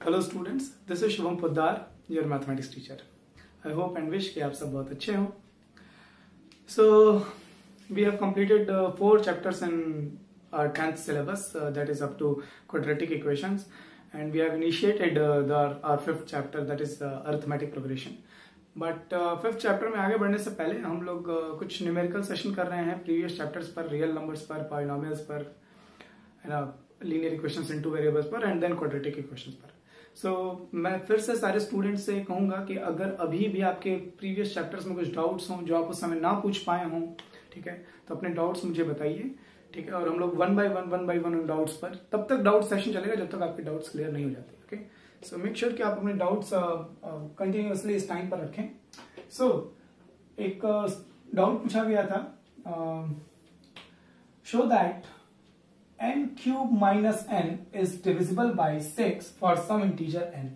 Hello students, this is Shubham Poddar, your mathematics teacher. I hope and wish कि आप सब बहुत अच्छे हो। So we have completed 4 chapters in our 10th syllabus, that is up to quadratic equations, and we have initiated our 5th chapter, that is arithmetic progression. But 5th chapter में आगे बढ़ने से पहले हम लोग कुछ न्यूमेरिकल सेशन कर रहे हैं प्रीवियस चैप्टर्स पर, रियल नंबर्स पर, पॉलिनोमियल्स पर, लीनियर इक्वेशंस इन 2 वेरिएबल्स पर, एंड देन क्वाड्रेटिक इक्वेशंस पर। सो मैं फिर से सारे स्टूडेंट्स से कहूंगा कि अगर अभी भी आपके प्रीवियस चैप्टर्स में कुछ डाउट्स हों जो आप उस समय ना पूछ पाए हों, ठीक है, तो अपने डाउट्स मुझे बताइए, ठीक है। और हम लोग वन बाय वन उन डाउट्स पर, तब तक डाउट सेशन चलेगा जब तक आपके डाउट्स क्लियर नहीं हो जाते। ओके, सो मेक श्योर कि आप अपने डाउट्स कंटिन्यूअसली इस टाइम पर रखें। सो एक डाउट पूछा गया था, show that n cube minus n is divisible by 6 for some integer n।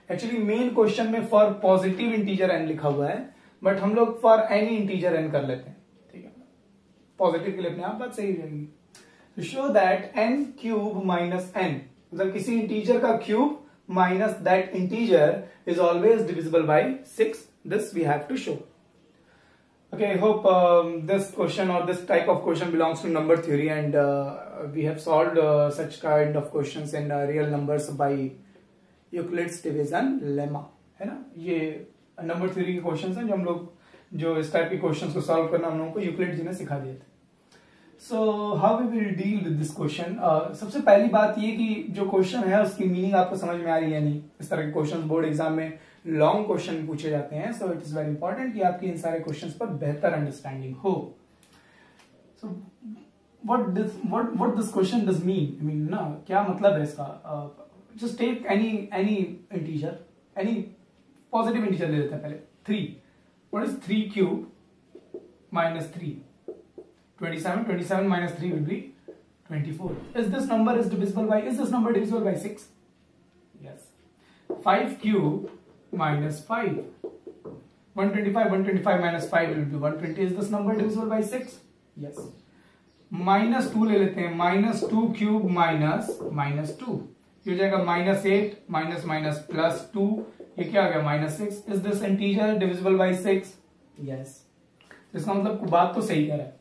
Actually main question में फॉर पॉजिटिव इंटीजर n लिखा हुआ है, बट हम लोग फॉर एनी इंटीजर n कर लेते हैं, ठीक है। पॉजिटिव के लिए अपने आप बात सही रहेगी। Show that n cube minus n, मतलब किसी इंटीजर का cube minus that integer is always divisible by 6। This we have to show. Okay, I hope this question or this type of question belongs to number theory, and we have solved such kind of questions in real numbers by Euclid's division lemma, है ना। ये number theory के questions हैं जो हम लोग जो इस टाइप के क्वेश्चंस को सॉल्व करना हम लोगों को यूक्लिड जी ने सिखा दिए थे। So how we will deal with this question. सबसे पहली बात ये कि जो क्वेश्चन है उसकी मीनिंग आपको समझ में आ रही है नहीं। इस तरह के क्वेश्चन बोर्ड एग्जाम में लॉन्ग क्वेश्चन पूछे जाते हैं, so it is very important कि आपकी इन सारे क्वेश्चंस पर बेहतर अंडरस्टैंडिंग हो। So what this question does mean, I mean ना, क्या मतलब है इसका। Just take any integer, any positive integer ले लेते हैं पहले। 3, what is 3 cube minus 3? 27, 27 minus 3 will be 24. Is this number divisible by 6? Yes. 5 cube minus 5. 125 minus 5 will be 120. Is this number divisible by 6? Yes. Minus 2 ले लेते हैं। minus 2 cube minus 2, ये हो जाएगा -8 minus plus 2, ये क्या आ गया -6। Is this integer divisible by 6? Yes. इसका मतलब बात तो सही कह रहा है,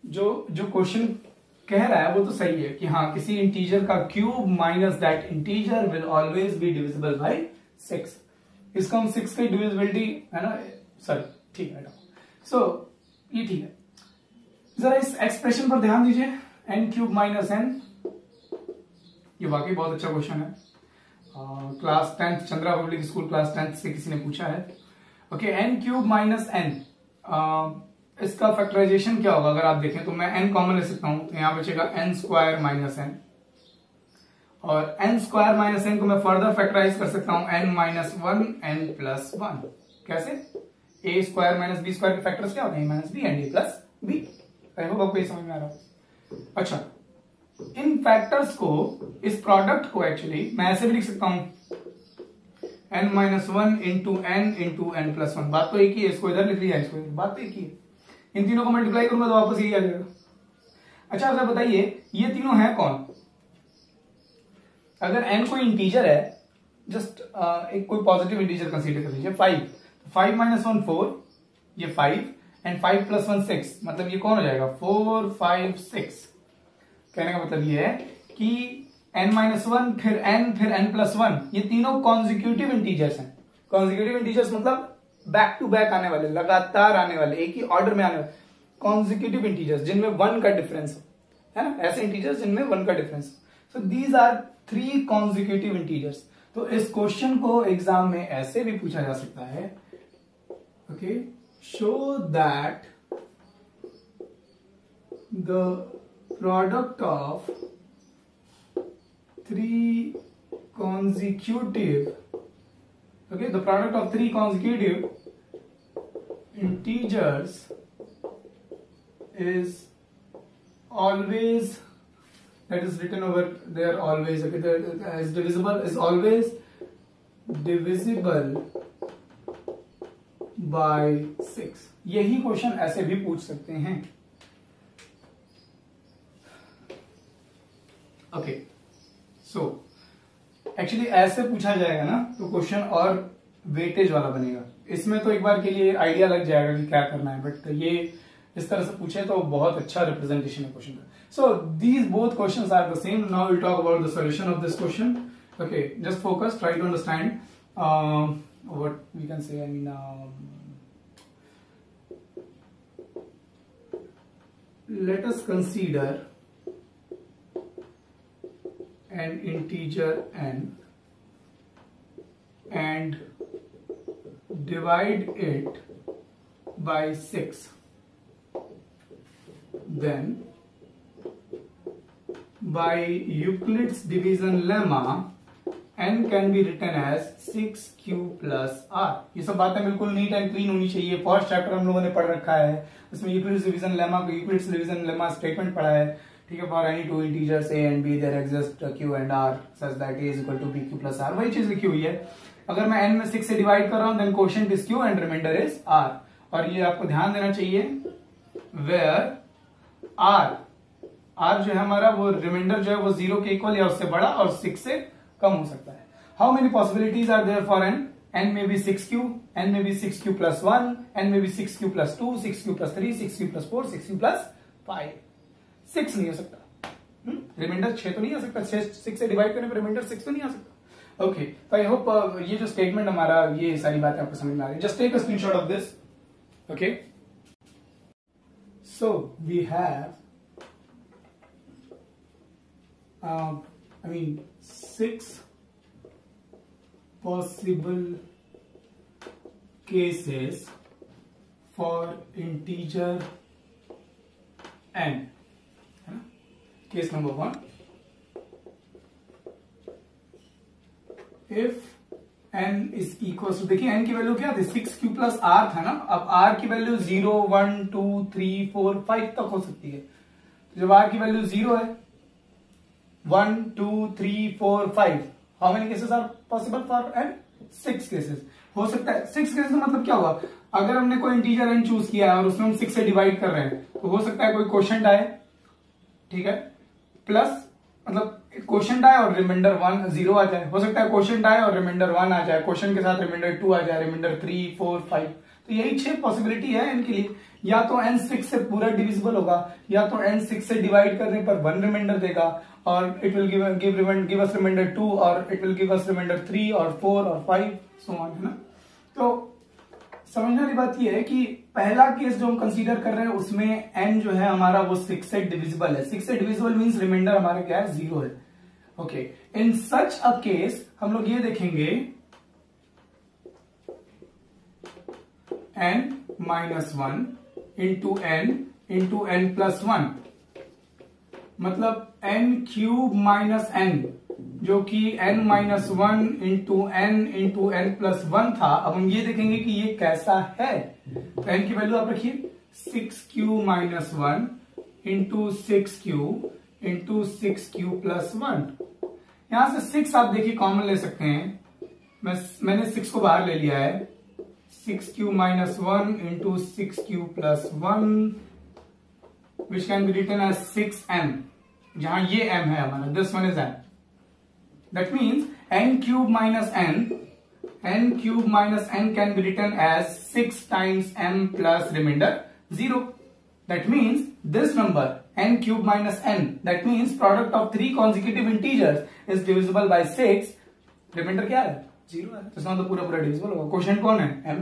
जो क्वेश्चन कह रहा है वो तो सही है कि हाँ, किसी इंटीजर का cube minus that integer will always be divisible by 6। इसका हम 6 की डिविजिबिलिटी है ना, सॉरी, ठीक है। सो ये ठीक है। जरा इस एक्सप्रेशन पर ध्यान दीजिए, n क्यूब माइनस n, ये वाकई बहुत अच्छा क्वेश्चन है। Class 10th Chandra public school class 10th से किसी ने पूछा है। Okay, n cube minus n, इसका फैक्टराइजेशन क्या होगा अगर आप देखें तो मैं n कॉमन ले सकता हूं, तो यहां बचेगा n स्क्वायर माइनस n, और n स्क्वायर माइनस n को मैं फर्दर फैक्टराइज कर सकता हूं n माइनस 1 n प्लस 1। कैसे? a square minus b square के फैक्टर्स क्या होते हैं? Minus B and a plus B. I hope आपको ये समझ में आ रहा हो। अच्छा, इन फैक्टर्स को, इस प्रोडक्ट को एक्चुअली मैं ऐसे भी लिख सकता हूं, n minus 1 into n plus 1। बात तो एक ही है, इसको इधर लिख लिया, इसको बात तो एक ही है। इन तीनों को मल्टीप्लाई करूंगा तो वापस यही आ जाएगा। अच्छा, अगर बताइए ये तीनों है कौन? अगर n कोई इंटीजर है, जस्ट एक कोई पॉजिटिव इंटीजर कंसीडर कर लीजिए, 5 माइनस 1 4, ये 5, एंड 5 प्लस 1 6, मतलब ये कौन हो जाएगा? 4 5 6। कहने का मतलब ये है कि n माइनस 1 फिर n प्लस 1, ये तीनों कॉन्जिक्यूटिव इंटीजर्स हैं। कॉन्जिक्यूटिव इंटीजर्स मतलब बैक टू बैक आने वाले, लगातार आने वाले, एक ही ऑर्डर में आने वाले कॉन्जिक्यूटिव इंटीजर्स जिनमें 1 का डिफरेंस है ना, ऐसे इंटीजर्स जिनमें 1 का difference. So these are 3 consecutive integers. तो इस क्वेश्चन को एग्जाम में ऐसे भी पूछा जा सकता है, okay, show that the product of 3 consecutive, okay, the product of 3 consecutive integers is always, that is written over there always, okay, that is always divisible by 6। यही क्वेश्चन ऐसे भी पूछ सकते हैं। ओके, सो एक्चुअली ऐसे पूछा जाएगा ना तो क्वेश्चन और वेटेज वाला बनेगा। इसमें तो एक बार के लिए आइडिया लग जाएगा कि क्या करना है, बट ये इस तरह से पूछे तो बहुत अच्छा रिप्रेजेंटेशन है क्वेश्चन का। So these both questions are the same. Now will talk about the solution of this question. Okay, just focus, try to understand what we can say. I mean let us consider an integer n and divide it by 6. Then by Euclid's division lemma n can be written as 6q plus r। ये सब बातें बिल्कुल neat and clean होनी चाहिए। First chapter हम लोगों ने पढ़ रखा है, उसमें यूक्लिड्स डिवीजन लेमा स्टेटमेंट पढ़ा है, ठीक है। For any two integers a and b there exist q and r such that a is equal to bq plus r, वही चीज लिखी हुई है। अगर मैं n में 6 से डिवाइड कर रहा हूं then quotient is q and remainder is r। और ये आपको ध्यान देना चाहिए वेयर r जो है हमारा वो रिमाइंडर जो है वो 0 के इक्वल या उससे बड़ा और 6 से कम हो सकता है। How many possibilities are there for n? n may be 6q, n may be 6q plus 1, n may be 6q plus 2, 6q plus 3, 6q plus 4, 6q plus 5। 6 नहीं हो सकता, रिमाइंडर 6 तो नहीं आ सकता। 6 से डिवाइड करने पर रिमाइंडर 6 तो नहीं आ सकता। ओके, तो आई होप ये जो स्टेटमेंट हमारा, ये सारी बातें आपको समझ में आ रही है। Just take a screenshot of this. Okay, so we have I mean 6 possible cases for integer n, है ना। Case number 1, if n is equal to, देखिए n की वैल्यू क्या थी, 6q प्लस r था ना। अब r की वैल्यू 0, 1, 2, 3, 4, 5 तक हो सकती है। तो जब r की वैल्यू 0 है, 1, 2, 3, 4, 5, how many cases are possible for n? 6 cases हो सकता है। 6 केसेस मतलब क्या हुआ, अगर हमने कोई इंटीजर n चूज किया है और उसमें हम 6 से डिवाइड कर रहे हैं तो हो सकता है कोई क्वोशिएंट आए, ठीक है, प्लस मतलब क्वोशिएंट आए और रिमाइंडर 1 0 आ जाए। हो सकता है क्वोशिएंट आए और रिमाइंडर 1 आ जाए, क्वोशिएंट के साथ रिमाइंडर 2 आ जाए, रिमाइंडर 3, 4, 5। तो यही 6 पॉसिबिलिटी है इनके लिए। या तो n 6 से पूरा डिविजिबल होगा, या तो n 6 से डिवाइड करने पर 1 रिमाइंडर देगा और it will give us remainder 2 और it will give us remainder 3 और 4 और 5 सो ऑन, है ना। तो समझने वाली बात यह है कि पहला केस जो हम कंसीडर कर रहे हैं उसमें n जो है हमारा वो 6 से डिविजिबल है। 6 से डिविजिबल मींस रिमाइंडर हमारा क्या है, 0 है। Okay, in such a case हम लोग ये देखेंगे n minus 1 into n plus 1, मतलब n क्यूब माइनस n, जो कि n minus 1 into n plus 1 था। अब हम ये देखेंगे कि ये कैसा है। तो n की वैल्यू आप रखिए 6q minus 1 into 6q plus 1। यहां से 6 आप देखिए कॉमन ले सकते हैं। मैंने 6 को बाहर ले लिया है। 6q minus 1 into 6q plus 1 which can be written as 6m, जहां ये m है हमारा, this one is m। That means n cube minus n can be written as 6 times m plus remainder 0। That means this number n cube minus n, that means product of 3 consecutive integers is divisible by 6। Remainder क्या है, 0 है, तो इसमें तो पूरा divisible होगा। Quotient कौन है, m।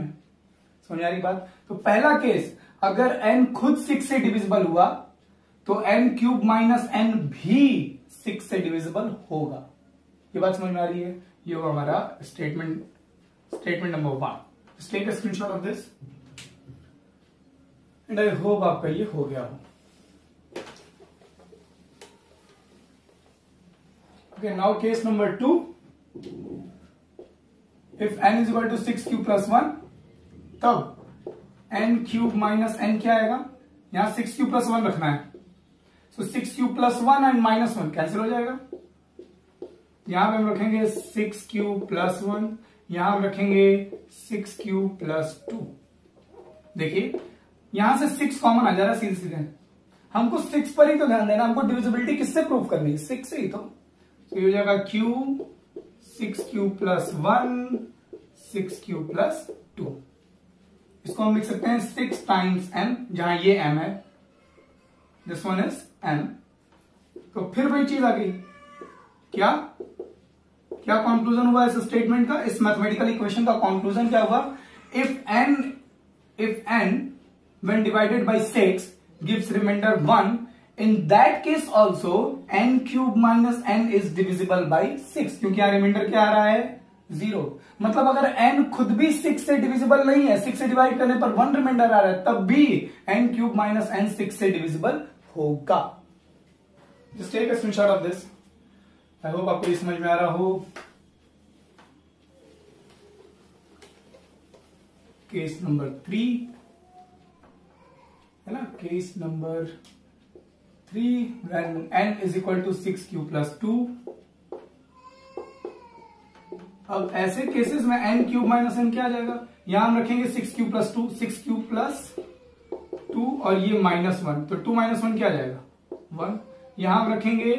समझ आ रही बात। तो पहला केस, अगर n खुद 6 से डिविजिबल हुआ तो n क्यूब माइनस n भी 6 से डिविजिबल होगा। ये बात समझ में आ रही है। ये होगा हमारा statement number 1। Take a screenshot of this and I hope आपका ये हो गया हो। Okay, now case number 2, if n is equal to 6q plus 1, तब n क्यूब माइनस n क्या आएगा, यहां 6q प्लस 1 रखना है। सो 6q plus 1 and minus 1 cancel हो जाएगा। यहां पे हम रखेंगे 6q प्लस 1, यहां हम रखेंगे 6q प्लस 2। देखिए यहां से 6 कॉमन आ जा रहा है सीधे सीधे। हमको 6 पर ही तो ध्यान देना, हमको डिविजिबिलिटी किससे प्रूव करनी है, 6 से ही। तो ये हो जाएगा q 6 क्यूब + 1 6 क्यूब + 2। इसको हम लिख सकते हैं 6 टाइम्स m, जहां ये m है, दिस वन इज m। तो फिर वही चीज आ गई, क्या क्या कंक्लूजन हुआ इस स्टेटमेंट का, इस मैथमेटिकल इक्वेशन का कंक्लूजन क्या हुआ? If n when divided by 6 gives remainder 1, in that case also n³ - n is divisible by 6, क्योंकि यहां रिमाइंडर क्या आ रहा है? 0। मतलब अगर n खुद भी 6 से डिविजिबल नहीं है, 6 से डिवाइड करने पर 1 रिमाइंडर आ रहा है, तब भी n³ - n 6 से डिविजिबल होगा। Just take a screenshot of this. I hope आपको ये समझ में आ रहा हो। केस नंबर 3 है ना, case number 3 when n is equal to 6 + 2। अब ऐसे केसेस में n³ - n क्या आ जाएगा? यहां हम रखेंगे 6 + 2, 6 + 2 और ये -1, तो 2 - 1 क्या आ जाएगा? 1। यहां हम रखेंगे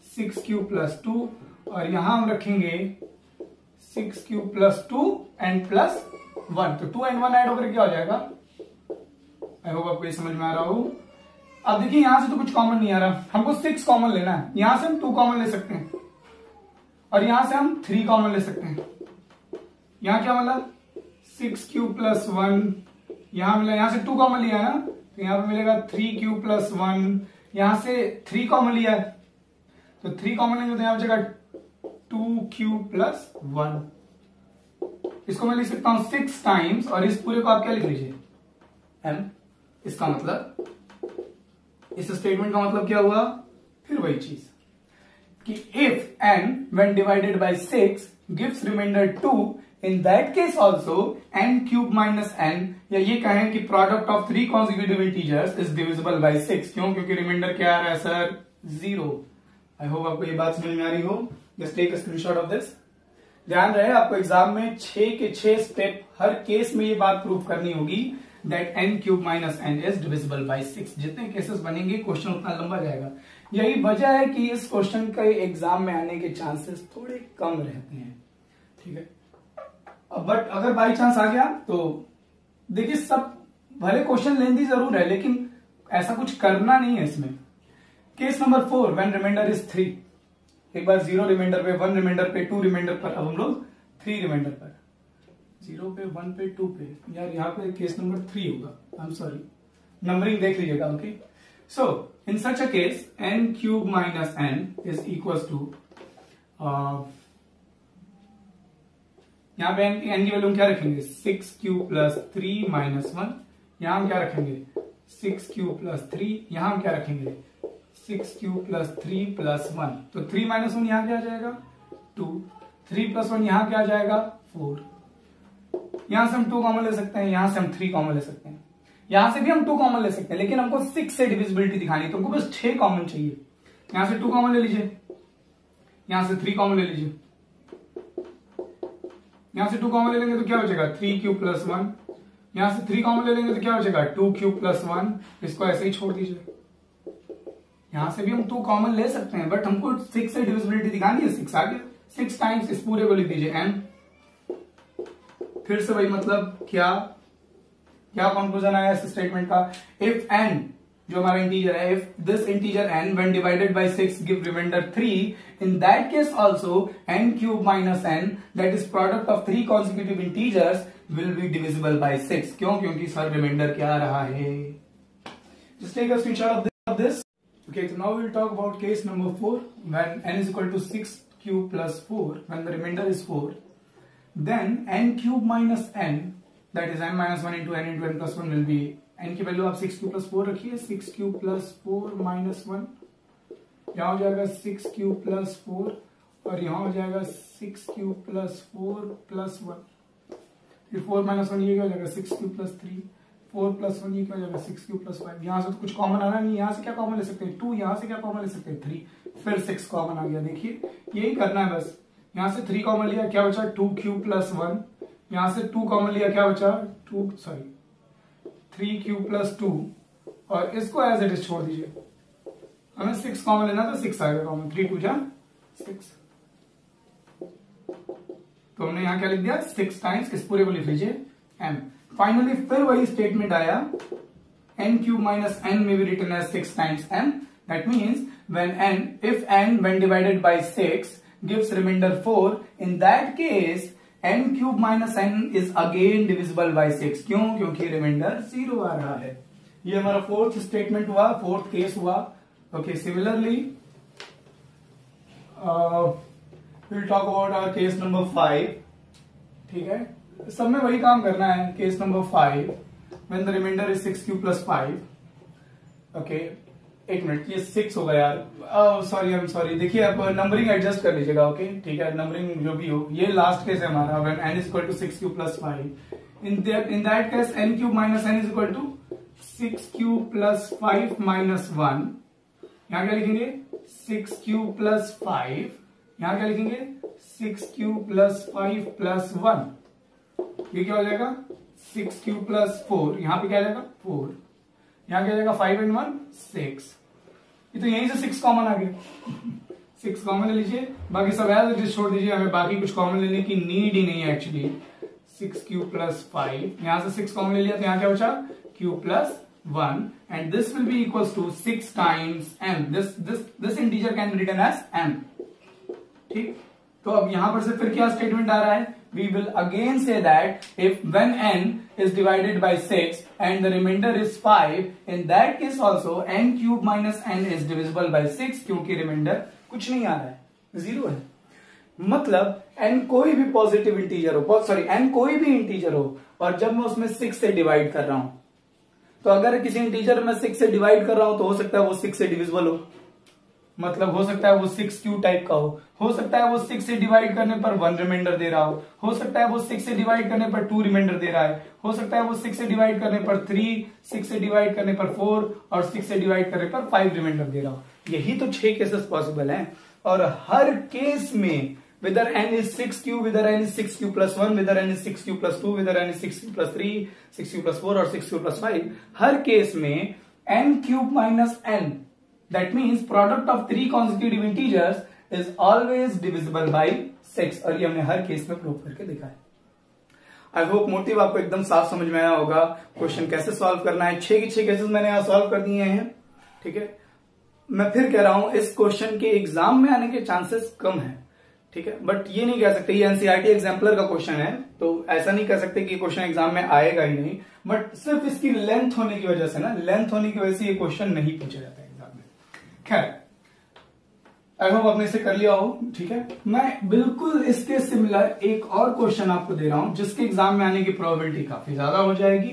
6 + 2 और यहां हम रखेंगे 6 + 2 and +1, तो 2 and 1 ऐड होकर क्या हो जाएगा? आई होप आपको ये समझ में आ रहा हो। अब देखिए यहां से तो कुछ कॉमन नहीं आ रहा, हमको 6 कॉमन लेना है। यहां से हम 2 कॉमन ले सकते हैं और यहां से हम 3 कॉमन ले सकते हैं। यहां क्या मिला? 6 + 1, यहां मिला, यहां से 2 कॉमन लिया है ना, तो यहां पे मिलेगा 3 + 1। यहां से 3 कॉमन लिया है, तो 3 कॉमन लेंगे तो यहां बचेगा 2 + 1। इसको मैं लिख सकता हूं 6 टाइम्स, और इस पूरे को आप क्या लिख लीजिए? m। इसका मतलब, इस स्टेटमेंट का मतलब क्या हुआ? फिर वही चीज कि if n when divided by 6 gives remainder 2, in that case also n³ - n, या ये कहें कि product of 3 consecutive integers is divisible by 6। क्यों? क्योंकि रिमाइंडर क्या आ रहा है सर? 0। आई होप आपको ये बात समझ में आ रही हो। Just take a screenshot of this. ध्यान रहे आपको एग्जाम में 6 के 6 स्टेप, हर केस में ये बात प्रूफ करनी होगी that n³ - n is divisible by 6। जितने केसेस बनेंगे क्वेश्चन उतना लंबा जाएगा। यही वजह है कि इस क्वेश्चन के एग्जाम में आने के चांसेस थोड़े कम रहते हैं, ठीक है। बट अगर बाई चांस आ गया तो देखिए, सब भले क्वेश्चन लेंथी जरूर है, लेकिन ऐसा कुछ करना नहीं है इसमें। Case number 4 when reminder is 3। एक बार 0 रिमाइंडर पे, 1 रिमाइंडर पे, 2 रिमाइंडर पर, अब हम लोग 3 रिमाइंडर पर, 0 पे, 1 पे, 2 पे। यार यहाँ पे केस नंबर 3 होगा, आई एम सॉरी, नंबरिंग देख लीजिएगा। Okay, so in such a case n³ - n is equal to, यहाँ पे n की वैल्यू क्या रखेंगे? 6 + 3 - 1। यहां हम क्या रखेंगे? 6 + 3। यहां हम क्या रखेंगे? 6 + 3 + 1। तो 3 - 1 यहां क्या आ जाएगा? 2। 3 + 1 यहां क्या आ जाएगा? 4। यहां से हम 2 कॉमन ले सकते हैं, यहां से हम 3 कॉमन ले सकते हैं, यहां से भी हम 2 कॉमन ले सकते हैं, लेकिन हमको 6 से डिविजिबिलिटी दिखानी है, तो हमको बस 6 कॉमन चाहिए। यहां से 2 कॉमन ले लीजिए, यहां से 3 कॉमन ले लीजिए। यहां से 2 कॉमन ले लेंगे तो क्या बचेगा? 3³ + 1। यहां से 3 कॉमन ले लेंगे तो क्या बचेगा? 2³ + 1। इसको ऐसे ही छोड़ दीजिए। यहां से भी हम 2 कॉमन ले सकते हैं, बट हमको 6 से डिविजिबिलिटी दिखानी है। 6 आ गया, 6 टाइम्स इस पूरे को लिख दीजिए m। फिर से वही मतलब, क्या कंक्लूजन आया इस स्टेटमेंट का? इफ n जो हमारा इंटीजर है, if this integer n when divided by 6 give remainder 3, in that case also n³ - n, that is product of 3 consecutive integers, will be divisible by 6। क्यों? क्योंकि सर रिमाइंडर क्या आ रहा है? Just take a screenshot of this. Okay, so now we'll talk about case number 4 when n is equal to 6³ + 4, when the remainder is 4, then n³ - n, that is n - 1 into n into n plus 1 will be, n की value आप 6³ + 4 रखिए, 6³ + 4 - 1, यहां हो जाएगा 6³ + 4 और यहां हो जाएगा 6³ + 4 + 1। फिर 4 - 1 ये क्या हो जाएगा? 6³ + 3, 4 + 1 ये क्या हो जाएगा? 6³ + 5। यहां से तो कुछ कॉमन आना नहीं, यहां से क्या कॉमन ले सकते हैं? 2। यहां से क्या कॉमन ले सकते हैं? 3। फिर 6 कॉमन आ गया। देखिए यही करना है बस। यहां से 3 कॉमन लिया, क्या बचा? 2³ + 1। यहां से 2 कॉमन लिया, क्या बचा? 3³ + 2 और इसको एज इट इज छोड़ दीजिए। हमें 6 कॉमन लेना था, 6 आएगा कॉमन। 3 × 2 = 6। तो हमने यहाँ क्या लिख दिया 6 टाइम्स, इस पूरे को लिख लीजिए m। फाइनली फिर वही स्टेटमेंट आया n³ minus n may be written as 6 times m. That means if n when divided by 6 gives remainder 4, in that case n³ minus n is again divisible by 6। क्यों? क्योंकि reminder 0 आ रहा है। ये हमारा fourth statement हुआ, fourth case हुआ। Okay, similarly will talk about our case number 5। ठीक है, सब में वही काम करना है। Case number 5 when the remainder is 6³ + 5। ओके, एक मिनट, ये 6 होगा यार, सॉरी, आई एम सॉरी। देखिए आप नंबरिंग एडजस्ट कर लीजिएगा। ओके, ठीक है, नंबरिंग जो भी हो। ये लास्ट केस है हमारा when n is equal to 6³ + 5। In that case n³ minus n is equal to 6³ + 5 minus 1। यहां क्या लिखेंगे 6³ + 5। यहां क्या लिखेंगे 6³ + 5 + 1। ये क्या हो जाएगा 6³ + 4। यहां पे क्या आ जाएगा 4। यहां क्या आ जाएगा 5 and 1 6। ये तो यहीं से 6 कॉमन आ गया। 6 कॉमन ले लीजिए, बाकी सब एज इट इज छोड़ दीजिए, हमें बाकी कुछ कॉमन लेने की नीड ही नहीं है एक्चुअली। 6³ + 5, यहां से 6 कॉमन ले लिया तो यहां क्या बचा q + 1 and this will be equal to 6 times m। This integer can be written as m। ठीक, तो अब यहां पर से फिर क्या स्टेटमेंट आ रहा है, we will again say that if when n is divided by 6 and the remainder is 5, in that case also n³ minus n is divisible by 6, क्योंकि रिमाइंडर कुछ नहीं आ रहा है, 0 है। मतलब n कोई भी पॉजिटिव इंटीजर हो, सॉरी n कोई भी इंटीजर हो, और जब मैं उसमें 6 से डिवाइड कर रहा हूं, तो अगर किसी इंटीजर में 6 से डिवाइड कर रहा हूं तो हो सकता है वो 6 से डिविजिबल हो, मतलब हो सकता है वो 6³ टाइप का हो सकता है वो 6 से डिवाइड करने पर 1 रिमाइंडर दे रहा हो सकता है वो 6 से डिवाइड करने पर 2 रिमाइंडर दे रहा है, हो सकता है वो 6 से डिवाइड करने पर 3, 6 से डिवाइड करने पर 4 और 6 से डिवाइड करने पर 5 रिमाइंडर दे रहा हो। यही तो 6 केसेस पॉसिबल हैं, और हर केस में whether n is 6³, whether n is 6³ + 1, whether n is 6³ + 2, whether n is 6³ + 3, 6³ + 4 और 6³ + 5, हर केस में n³ minus n, that means product of 3 consecutive integers is always divisible by 6, और ये हमने हर केस में प्रूव करके दिखा है। आई होप मोटिव आपको एकदम साफ समझ में आया होगा। क्वेश्चन कैसे सॉल्व करना है, 6 के 6 केसेस मैंने यहां सॉल्व कर दिए हैं। ठीक है, मैं फिर कह रहा हूं इस क्वेश्चन के एग्जाम में आने के चांसेस कम है। ठीक है, बट ये नहीं कह सकते, ये एनसीईआरटी एग्जाम्पलर का क्वेश्चन है, तो ऐसा नहीं कह सकते कि क्वेश्चन एग्जाम में आएगा ही नहीं, बट सिर्फ इसकी लेंथ होने की वजह से ना, लेंथ होने की वजह से ये क्वेश्चन नहीं पूछा जाता है एग्जाम में। खैर, आई होप आपने इसे कर लिया हो। ठीक है, मैं बिल्कुल इसके सिमिलर एक और क्वेश्चन आपको दे रहा हूं जिसके एग्जाम में आने की प्रोबेबिलिटी काफी ज्यादा हो जाएगी।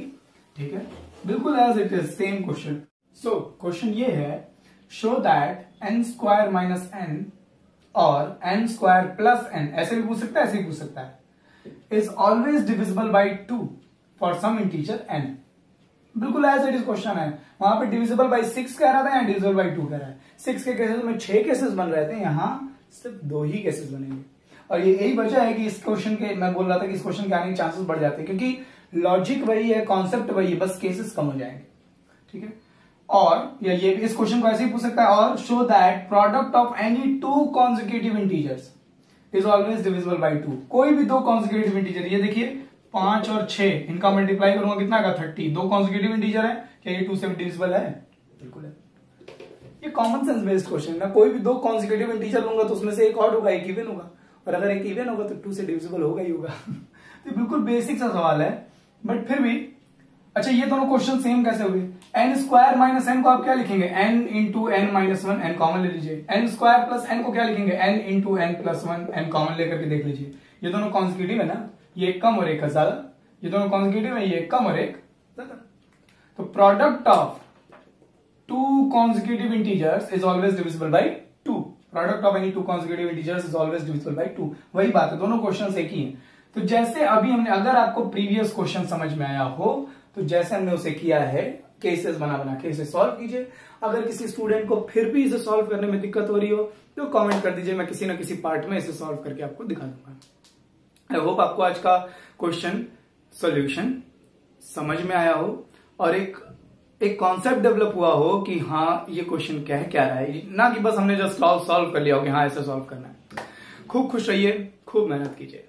ठीक है, बिल्कुल as it is same question. So question ये है, show that n² minus n और n² प्लस n, ऐसे भी पूछ सकता है, ऐसे भी पूछ सकता है, is always divisible by 2 for some integer n। बिल्कुल एज इट इज क्वेश्चन है। वहां पे डिविजिबल बाई 6 कह रहा था, यहाँ डिविजिबल बाई 2 कह रहा है। 6 के केसेस में 6 केसेस बन रहे थे, यहां सिर्फ 2 ही केसेस बनेंगे, और ये यही वजह है कि इस क्वेश्चन के, मैं बोल रहा था कि इस क्वेश्चन के आने के चांसेस बढ़ जाते हैं, क्योंकि लॉजिक वही है, कॉन्सेप्ट वही है, बस केसेस कम हो जाएंगे। ठीक है, और या ये इस क्वेश्चन को ऐसे ही पूछ सकता है, और show that product of any 2 consecutive integers is always divisible by 2। कोई भी 2 कॉन्जिक्यूटिव इंटीजर, ये देखिए 5 और 6, इनका मल्टीप्लाई करूंगा कितना का 30, 2 कॉन्जिक्यूटिव इंटीजर है, क्या ये 2 से डिविजिबल है? बिल्कुल है। ये कॉमन सेंस बेस्ड क्वेश्चन है, कोई भी 2 कॉन्जिक्यूटिव इंटीजर लूंगा तो उसमें से एक ऑड होगा, एक इवन होगा, और अगर एक इवन होगा तो 2 से डिविजिबल होगा ही होगा। तो बिल्कुल बेसिक सा सवाल है, बट फिर भी अच्छा, ये दोनों क्वेश्चन सेम कैसे हुए? n² माइनस n को आप क्या लिखेंगे? n into n minus 1, n common ले लीजिए। n² प्लस n को क्या लिखेंगे? n into n plus 1, n common लेकर के देख लीजिए। ये दोनों कॉन्जिक्यूटिव है ना, ये एक कम और एक का ज्यादा, ये दोनों कॉन्जिक्यूटिव है, ये एक कम और एक ज्यादा। तो product of 2 consecutive integers is always divisible by 2। Product of any 2 consecutive integers is always divisible by 2। वही बात है, दोनों क्वेश्चन एक ही हैं। तो जैसे अभी हमने, अगर आपको प्रीवियस क्वेश्चन समझ में आया हो तो जैसे हमने उसे किया है, केसेस बना बना के इसे सॉल्व कीजिए। अगर किसी स्टूडेंट को फिर भी इसे सॉल्व करने में दिक्कत हो रही हो तो कमेंट कर दीजिए, मैं किसी ना किसी पार्ट में इसे सॉल्व करके आपको दिखा दूंगा। आई होप आपको आज का क्वेश्चन सॉल्यूशन समझ में आया हो और एक कॉन्सेप्ट डेवलप हुआ हो कि हाँ ये क्वेश्चन क्या रहा है, ना कि बस हमने जस्ट सॉल्व कर लिया हो कि हाँ ऐसे सॉल्व करना है। खूब खुश रहिए, खूब मेहनत कीजिए।